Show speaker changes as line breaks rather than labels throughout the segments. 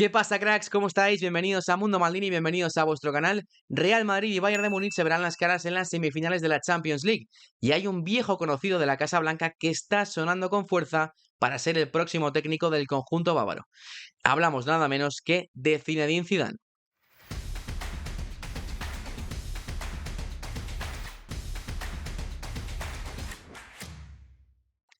¿Qué pasa, cracks? ¿Cómo estáis? Bienvenidos a Mundo Maldini, bienvenidos a vuestro canal. Real Madrid y Bayern de Múnich se verán las caras en las semifinales de la Champions League. Y hay un viejo conocido de la Casa Blanca que está sonando con fuerza para ser el próximo técnico del conjunto bávaro. Hablamos nada menos que de Zinedine Zidane.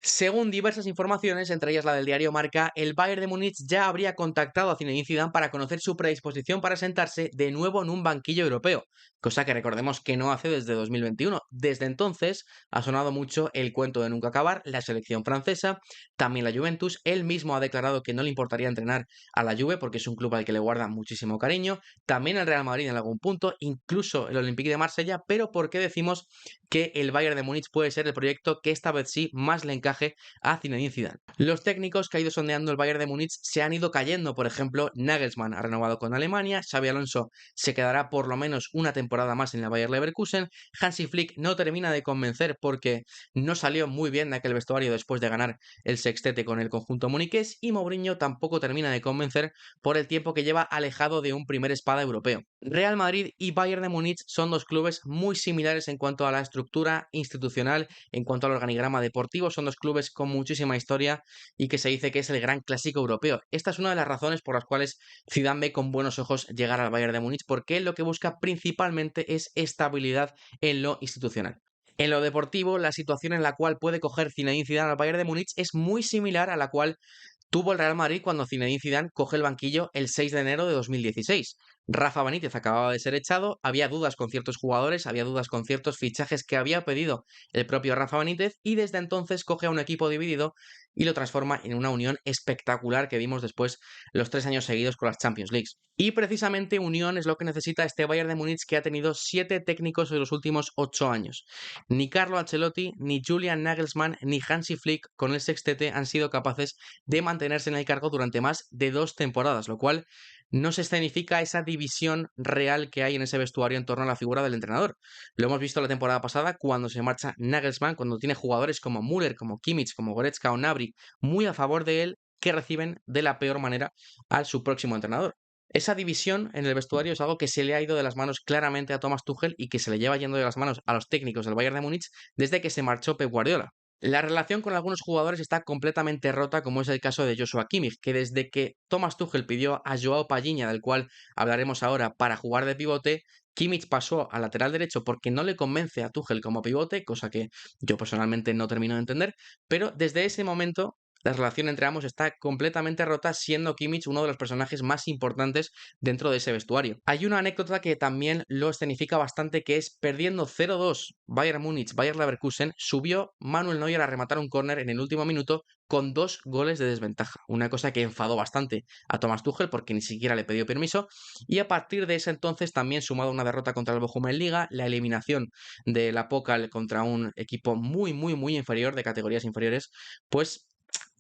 Según diversas informaciones, entre ellas la del diario Marca, el Bayern de Múnich ya habría contactado a Zinedine Zidane para conocer su predisposición para sentarse de nuevo en un banquillo europeo, cosa que recordemos que no hace desde 2021. Desde entonces ha sonado mucho el cuento de nunca acabar, la selección francesa, también la Juventus. Él mismo ha declarado que no le importaría entrenar a la Juve porque es un club al que le guarda muchísimo cariño, también el Real Madrid en algún punto, incluso el Olympique de Marsella. Pero ¿por qué decimos que el Bayern de Múnich puede ser el proyecto que esta vez sí más le encaje a Zinedine Zidane? Los técnicos que ha ido sondeando el Bayern de Múnich se han ido cayendo. Por ejemplo, Nagelsmann ha renovado con Alemania, Xabi Alonso se quedará por lo menos una temporada más en la Bayer Leverkusen, Hansi Flick no termina de convencer porque no salió muy bien de aquel vestuario después de ganar el sextete con el conjunto muniqués, y Mourinho tampoco termina de convencer por el tiempo que lleva alejado de un primer espada europeo. Real Madrid y Bayern de Múnich son dos clubes muy similares en cuanto a la estructura institucional, en cuanto al organigrama deportivo. Son dos clubes con muchísima historia y que se dice que es el gran clásico europeo. Esta es una de las razones por las cuales Zidane ve con buenos ojos llegar al Bayern de Múnich, porque él lo que busca principalmente es estabilidad en lo institucional. En lo deportivo, la situación en la cual puede coger Zinedine Zidane al Bayern de Múnich es muy similar a la cual tuvo el Real Madrid cuando Zinedine Zidane coge el banquillo el 6 de enero de 2016. Rafa Benítez acababa de ser echado, había dudas con ciertos jugadores, había dudas con ciertos fichajes que había pedido el propio Rafa Benítez, y desde entonces coge a un equipo dividido y lo transforma en una unión espectacular que vimos después los 3 años seguidos con las Champions League. Y precisamente unión es lo que necesita este Bayern de Múnich, que ha tenido 7 técnicos en los últimos 8 años. Ni Carlo Ancelotti, ni Julian Nagelsmann, ni Hansi Flick con el sextete han sido capaces de mantenerse en el cargo durante más de 2 temporadas, lo cual no se escenifica esa división real que hay en ese vestuario en torno a la figura del entrenador. Lo hemos visto la temporada pasada cuando se marcha Nagelsmann, cuando tiene jugadores como Müller, como Kimmich, como Goretzka o Gnabry muy a favor de él, que reciben de la peor manera a su próximo entrenador. Esa división en el vestuario es algo que se le ha ido de las manos claramente a Thomas Tuchel y que se le lleva yendo de las manos a los técnicos del Bayern de Múnich desde que se marchó Pep Guardiola. La relación con algunos jugadores está completamente rota, como es el caso de Joshua Kimmich, que desde que Thomas Tuchel pidió a Joao Palhinha, del cual hablaremos ahora, para jugar de pivote, Kimmich pasó al lateral derecho porque no le convence a Tuchel como pivote, cosa que yo personalmente no termino de entender, pero desde ese momento la relación entre ambos está completamente rota, siendo Kimmich uno de los personajes más importantes dentro de ese vestuario. Hay una anécdota que también lo escenifica bastante, que es perdiendo 0-2 Bayern Múnich, Bayern Leverkusen, subió Manuel Neuer a rematar un córner en el último minuto con 2 goles de desventaja. Una cosa que enfadó bastante a Thomas Tuchel porque ni siquiera le pidió permiso, y a partir de ese entonces también, sumado a una derrota contra el Bochum en Liga, la eliminación de la Pokal contra un equipo muy inferior, de categorías inferiores, pues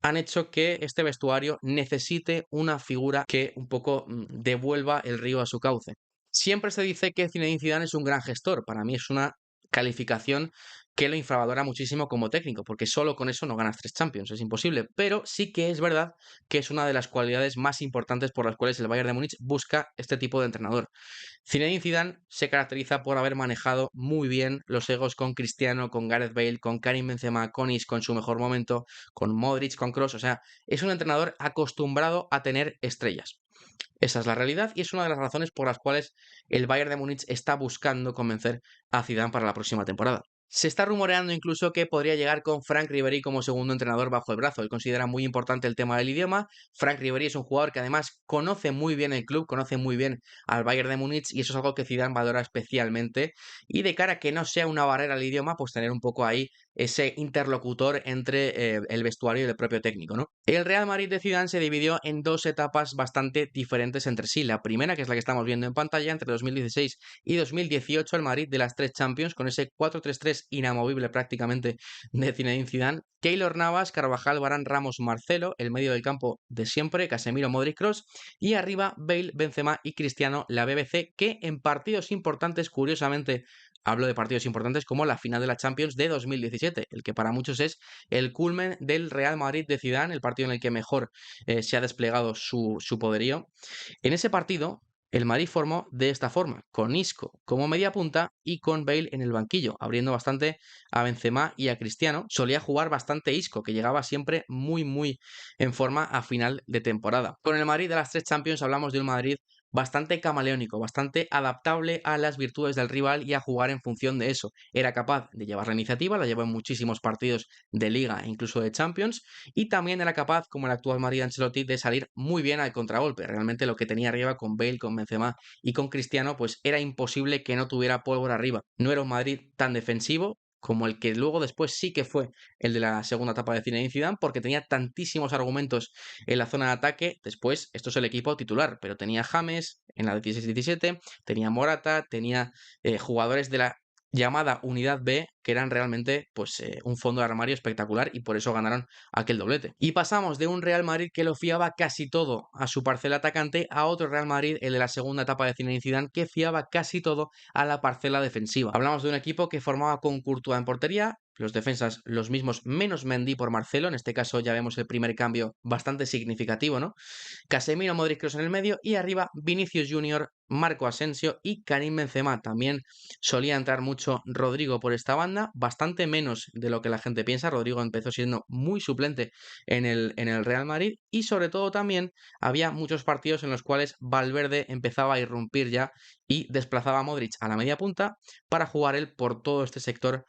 han hecho que este vestuario necesite una figura que un poco devuelva el río a su cauce. Siempre se dice que Zinedine Zidane es un gran gestor. Para mí es una calificación que lo infravalora muchísimo como técnico, porque solo con eso no ganas 3 Champions, es imposible. Pero sí que es verdad que es una de las cualidades más importantes por las cuales el Bayern de Múnich busca este tipo de entrenador. Zinedine Zidane se caracteriza por haber manejado muy bien los egos con Cristiano, con Gareth Bale, con Karim Benzema, con Isco en su mejor momento, con Modric, con Kroos. O sea, es un entrenador acostumbrado a tener estrellas. Esa es la realidad y es una de las razones por las cuales el Bayern de Múnich está buscando convencer a Zidane para la próxima temporada. Se está rumoreando incluso que podría llegar con Franck Ribéry como segundo entrenador bajo el brazo. Él considera muy importante el tema del idioma. Franck Ribéry es un jugador que además conoce muy bien el club, conoce muy bien al Bayern de Múnich, y eso es algo que Zidane valora especialmente. Y de cara a que no sea una barrera al idioma, pues tener un poco ahí ese interlocutor entre el vestuario y el propio técnico, ¿no? El Real Madrid de Zidane se dividió en 2 etapas bastante diferentes entre sí. La primera, que es la que estamos viendo en pantalla, entre 2016 y 2018, el Madrid de las 3 Champions, con ese 4-3-3 inamovible prácticamente de Zinedine Zidane. Keylor Navas, Carvajal, Varane, Ramos, Marcelo, el medio del campo de siempre, Casemiro, Modric, Kroos, y arriba Bale, Benzema y Cristiano, la BBC, que en partidos importantes, curiosamente, Hablo de partidos importantes como la final de la Champions de 2017, el que para muchos es el culmen del Real Madrid de Zidane, el partido en el que mejor se ha desplegado su poderío. En ese partido, el Madrid formó de esta forma, con Isco como media punta y con Bale en el banquillo, abriendo bastante a Benzema y a Cristiano. Solía jugar bastante Isco, que llegaba siempre muy en forma a final de temporada. Con el Madrid de las tres Champions hablamos de un Madrid bastante camaleónico, bastante adaptable a las virtudes del rival y a jugar en función de eso. Era capaz de llevar la iniciativa, la llevó en muchísimos partidos de Liga e incluso de Champions, y también era capaz, como el actual Madrid de Ancelotti, de salir muy bien al contragolpe. Realmente lo que tenía arriba con Bale, con Benzema y con Cristiano, pues era imposible que no tuviera pólvora arriba. No era un Madrid tan defensivo como el que luego después sí que fue el de la segunda etapa de Zinedine Zidane, porque tenía tantísimos argumentos en la zona de ataque. Después, esto es el equipo titular, pero tenía James en la 16-17, tenía Morata, tenía jugadores de la llamada Unidad B, que eran realmente pues un fondo de armario espectacular, y por eso ganaron aquel doblete. Y pasamos de un Real Madrid que lo fiaba casi todo a su parcela atacante a otro Real Madrid, el de la segunda etapa de Zinedine Zidane, que fiaba casi todo a la parcela defensiva. Hablamos de un equipo que formaba con Courtois en portería, los defensas los mismos menos Mendy por Marcelo. En este caso ya vemos el primer cambio bastante significativo, ¿no? Casemiro, Modric, Kroos en el medio, y arriba Vinicius Junior, Marco Asensio y Karim Benzema. También solía entrar mucho Rodrigo por esta banda, bastante menos de lo que la gente piensa. Rodrigo empezó siendo muy suplente en el Real Madrid, y sobre todo también había muchos partidos en los cuales Valverde empezaba a irrumpir ya y desplazaba a Modric a la media punta para jugar él por todo este sector,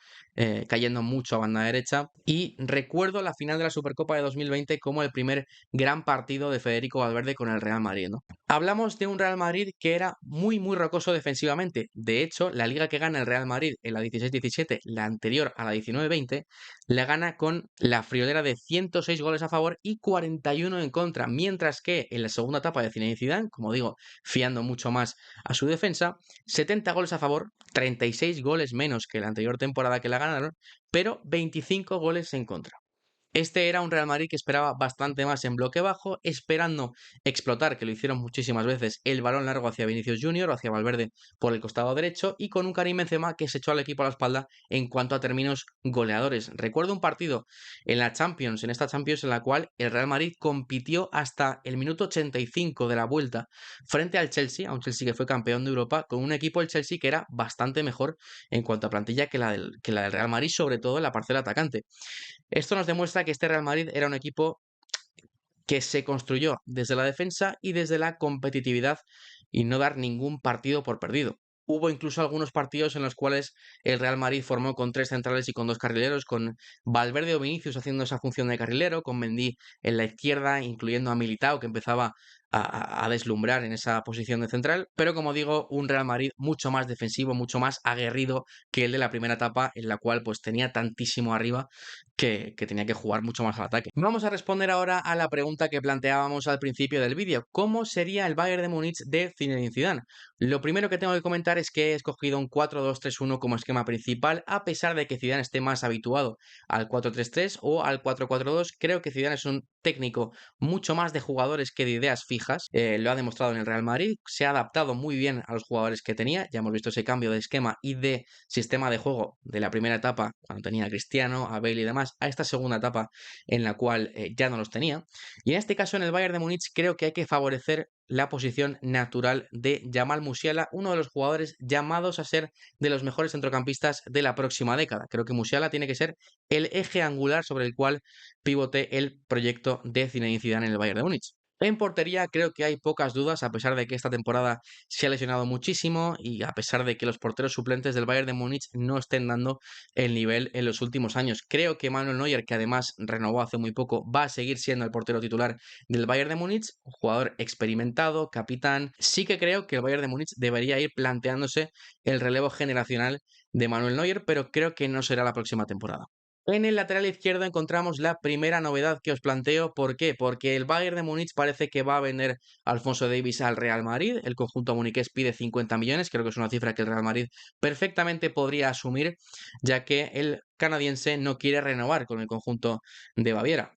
cayendo mucho a banda derecha. Y recuerdo la final de la Supercopa de 2020 como el primer gran partido de Federico Valverde con el Real Madrid, ¿no? Hablamos de un Real Madrid que era muy rocoso defensivamente. De hecho, la liga que gana el Real Madrid en la 16-17, la anterior a la 19-20, la gana con la friolera de 106 goles a favor y 41 en contra, mientras que en la segunda etapa de Zinedine Zidane, como digo, fiando mucho más a su defensa, 70 goles a favor, 36 goles menos que la anterior temporada que la ganaron, pero 25 goles en contra. Este era un Real Madrid que esperaba bastante más en bloque bajo, esperando explotar, que lo hicieron muchísimas veces, el balón largo hacia Vinicius Junior o hacia Valverde por el costado derecho, y con un Karim Benzema que se echó al equipo a la espalda en cuanto a términos goleadores. Recuerdo un partido en la Champions, en esta Champions, en la cual el Real Madrid compitió hasta el minuto 85 de la vuelta frente al Chelsea, a un Chelsea que fue campeón de Europa, con un equipo, el Chelsea, que era bastante mejor en cuanto a plantilla que la del Real Madrid, sobre todo en la parcela atacante. Esto nos demuestra que este Real Madrid era un equipo que se construyó desde la defensa y desde la competitividad, y no dar ningún partido por perdido. Hubo incluso algunos partidos en los cuales el Real Madrid formó con tres centrales y con dos carrileros, con Valverde o Vinicius haciendo esa función de carrilero, con Mendy en la izquierda, incluyendo a Militao, que empezaba a deslumbrar en esa posición de central. Pero como digo, un Real Madrid mucho más defensivo, mucho más aguerrido que el de la primera etapa, en la cual pues tenía tantísimo arriba que tenía que jugar mucho más al ataque. Vamos a responder ahora a la pregunta que planteábamos al principio del vídeo: ¿cómo sería el Bayern de Múnich de Zinedine Zidane? Lo primero que tengo que comentar es que he escogido un 4-2-3-1 como esquema principal, a pesar de que Zidane esté más habituado al 4-3-3 o al 4-4-2. Creo que Zidane es un técnico mucho más de jugadores que de ideas fijas. Lo ha demostrado en el Real Madrid, se ha adaptado muy bien a los jugadores que tenía. Ya hemos visto ese cambio de esquema y de sistema de juego de la primera etapa, cuando tenía a Cristiano, a Bale y demás, a esta segunda etapa en la cual ya no los tenía. Y en este caso, en el Bayern de Múnich, creo que hay que favorecer la posición natural de Jamal Musiala, uno de los jugadores llamados a ser de los mejores centrocampistas de la próxima década. Creo que Musiala tiene que ser el eje angular sobre el cual pivote el proyecto de Zinedine Zidane en el Bayern de Múnich. En portería creo que hay pocas dudas, a pesar de que esta temporada se ha lesionado muchísimo y a pesar de que los porteros suplentes del Bayern de Múnich no estén dando el nivel en los últimos años. Creo que Manuel Neuer, que además renovó hace muy poco, va a seguir siendo el portero titular del Bayern de Múnich, un jugador experimentado, capitán. Sí que creo que el Bayern de Múnich debería ir planteándose el relevo generacional de Manuel Neuer, pero creo que no será la próxima temporada. En el lateral izquierdo encontramos la primera novedad que os planteo. ¿Por qué? Porque el Bayern de Múnich parece que va a vender a Alphonso Davies al Real Madrid. El conjunto muniqués pide 50 millones, creo que es una cifra que el Real Madrid perfectamente podría asumir, ya que el canadiense no quiere renovar con el conjunto de Baviera.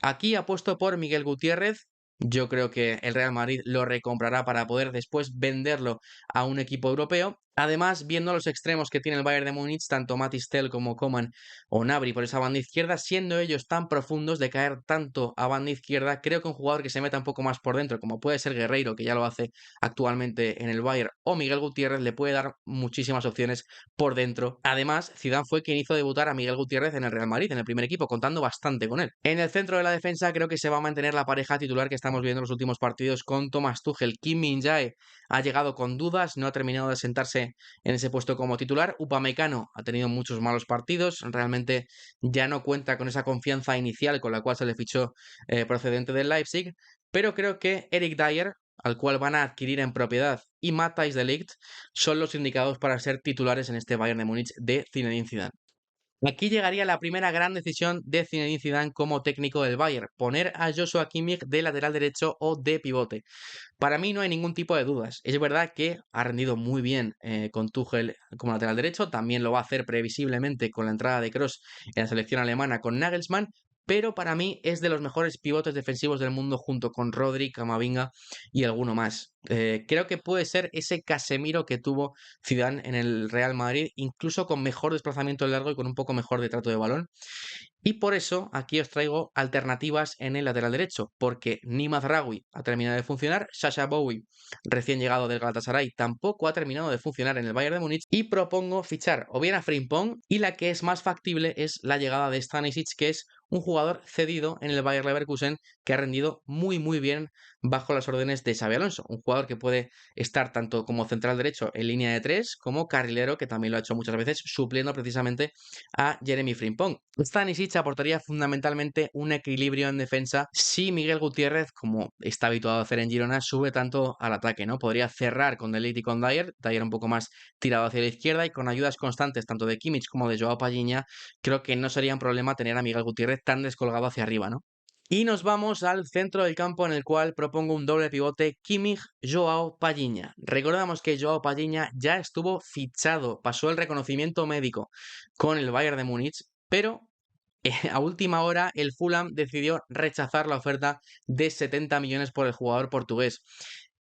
Aquí apuesto por Miguel Gutiérrez. Yo creo que el Real Madrid lo recomprará para poder después venderlo a un equipo europeo. Además, viendo los extremos que tiene el Bayern de Múnich, tanto Mathys Tel como Coman o Gnabry por esa banda izquierda, siendo ellos tan profundos de caer tanto a banda izquierda, creo que un jugador que se meta un poco más por dentro, como puede ser Guerreiro, que ya lo hace actualmente en el Bayern, o Miguel Gutiérrez, le puede dar muchísimas opciones por dentro. Además, Zidane fue quien hizo debutar a Miguel Gutiérrez en el Real Madrid, en el primer equipo, contando bastante con él. En el centro de la defensa creo que se va a mantener la pareja titular que estamos viendo en los últimos partidos con Thomas Tuchel. Kim Min-jae ha llegado con dudas, no ha terminado de sentarse en ese puesto como titular. Upamecano ha tenido muchos malos partidos, realmente ya no cuenta con esa confianza inicial con la cual se le fichó procedente del Leipzig, pero creo que Eric Dyer, al cual van a adquirir en propiedad, y Matthijs de Ligt son los indicados para ser titulares en este Bayern de Múnich de Zinedine Zidane. Aquí llegaría la primera gran decisión de Zinedine Zidane como técnico del Bayern, poner a Joshua Kimmich de lateral derecho o de pivote. Para mí no hay ningún tipo de dudas. Es verdad que ha rendido muy bien con Tuchel como lateral derecho, también lo va a hacer previsiblemente con la entrada de Kroos en la selección alemana con Nagelsmann, pero para mí es de los mejores pivotes defensivos del mundo junto con Rodri, Camavinga y alguno más. Creo que puede ser ese Casemiro que tuvo Zidane en el Real Madrid, incluso con mejor desplazamiento largo y con un poco mejor de trato de balón. Y por eso aquí os traigo alternativas en el lateral derecho, porque ni Mazraoui ha terminado de funcionar, Sasha Bowie, recién llegado del Galatasaray, tampoco ha terminado de funcionar en el Bayern de Múnich, y propongo fichar o bien a Frimpong, y la que es más factible es la llegada de Stanisic, que es un jugador cedido en el Bayer Leverkusen que ha rendido muy bien bajo las órdenes de Xabi Alonso, un jugador que puede estar tanto como central derecho en línea de tres como carrilero, que también lo ha hecho muchas veces, supliendo precisamente a Jeremy Frimpong. Stanisic aportaría fundamentalmente un equilibrio en defensa si Miguel Gutiérrez, como está habituado a hacer en Girona, sube tanto al ataque, ¿no? Podría cerrar con De Ligt y con Dyer un poco más tirado hacia la izquierda, y con ayudas constantes tanto de Kimmich como de Joao Palhinha, creo que no sería un problema tener a Miguel Gutiérrez tan descolgado hacia arriba, ¿no? Y nos vamos al centro del campo, en el cual propongo un doble pivote Kimmich-Joao Palhinha. Recordamos que Joao Palhinha ya estuvo fichado, pasó el reconocimiento médico con el Bayern de Múnich, pero a última hora el Fulham decidió rechazar la oferta de 70 millones por el jugador portugués.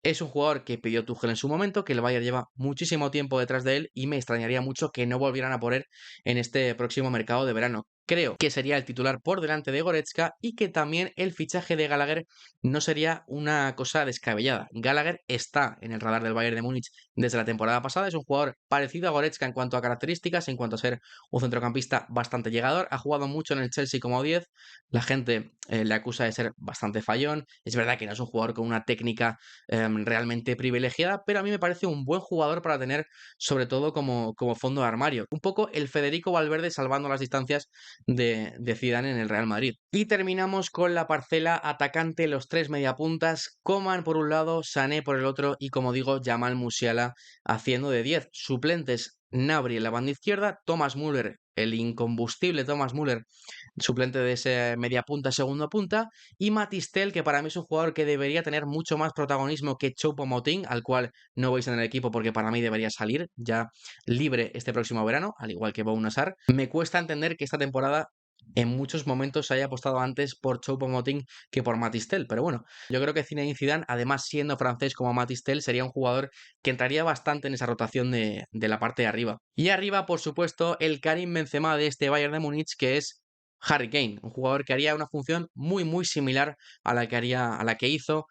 Es un jugador que pidió Tuchel en su momento, que el Bayern lleva muchísimo tiempo detrás de él, y me extrañaría mucho que no volvieran a poner en este próximo mercado de verano. Creo que sería el titular por delante de Goretzka, y que también el fichaje de Gallagher no sería una cosa descabellada. Gallagher está en el radar del Bayern de Múnich desde la temporada pasada, es un jugador parecido a Goretzka en cuanto a características, en cuanto a ser un centrocampista bastante llegador, ha jugado mucho en el Chelsea como 10, la gente le acusa de ser bastante fallón, es verdad que no es un jugador con una técnica realmente privilegiada, pero a mí me parece un buen jugador para tener, sobre todo como fondo de armario. Un poco el Federico Valverde salvando las distancias de Zidane en el Real Madrid. Y terminamos con la parcela atacante, los tres mediapuntas, Coman por un lado, Sané por el otro, y como digo, Jamal Musiala haciendo de 10. Suplentes: Gnabry en la banda izquierda, Thomas Müller, el incombustible Thomas Müller, suplente de ese media punta, segundo punta, y Mathys Tel, que para mí es un jugador que debería tener mucho más protagonismo que Choupo-Moting, al cual no veis en el equipo porque para mí debería salir ya libre este próximo verano, al igual que Bou Nassar. Me cuesta entender que esta temporada en muchos momentos se haya apostado antes por Choupo-Moting que por Mathys Tel, pero bueno, yo creo que Zinedine Zidane, además siendo francés como Mathys Tel, sería un jugador que entraría bastante en esa rotación de la parte de arriba. Y arriba, por supuesto, el Karim Benzema de este Bayern de Múnich, que es Harry Kane, un jugador que haría una función muy similar a la que hizo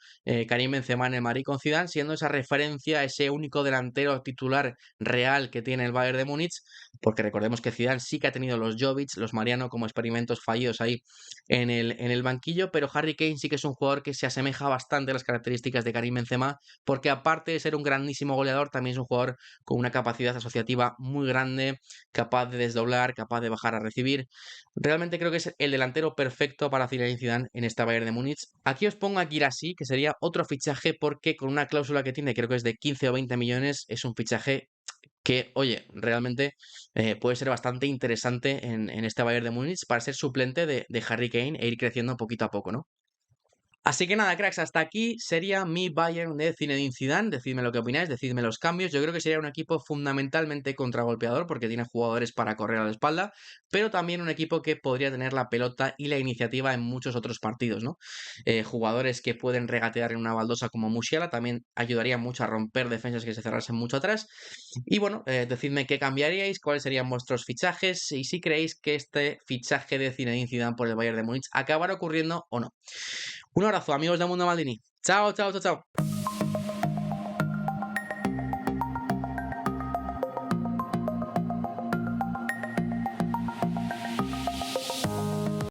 Karim Benzema en el Madrid con Zidane, siendo esa referencia, ese único delantero titular real que tiene el Bayern de Múnich, porque recordemos que Zidane sí que ha tenido los Jovic, los Mariano como experimentos fallidos ahí en el banquillo, pero Harry Kane sí que es un jugador que se asemeja bastante a las características de Karim Benzema, porque aparte de ser un grandísimo goleador, también es un jugador con una capacidad asociativa muy grande, capaz de desdoblar, capaz de bajar a recibir. Realmente creo que es el delantero perfecto para Zinedine Zidane en esta Bayern de Múnich. Aquí os pongo a Guirassy, que sería otro fichaje, porque con una cláusula que tiene, creo que es de 15 o 20 millones, es un fichaje que, oye, realmente puede ser bastante interesante en este Bayern de Múnich para ser suplente de Harry Kane e ir creciendo poquito a poco, ¿no? Así que nada, cracks, hasta aquí sería mi Bayern de Zinedine Zidane. Decidme lo que opináis, decidme los cambios. Yo creo que sería un equipo fundamentalmente contragolpeador porque tiene jugadores para correr a la espalda, pero también un equipo que podría tener la pelota y la iniciativa en muchos otros partidos, ¿no? Jugadores que pueden regatear en una baldosa como Musiala también ayudaría mucho a romper defensas que se cerrasen mucho atrás. Y bueno, decidme qué cambiaríais, cuáles serían vuestros fichajes y si creéis que este fichaje de Zinedine Zidane por el Bayern de Múnich acabará ocurriendo o no. Un abrazo, amigos de Mundo Maldini. Chao, chao, chao, chao.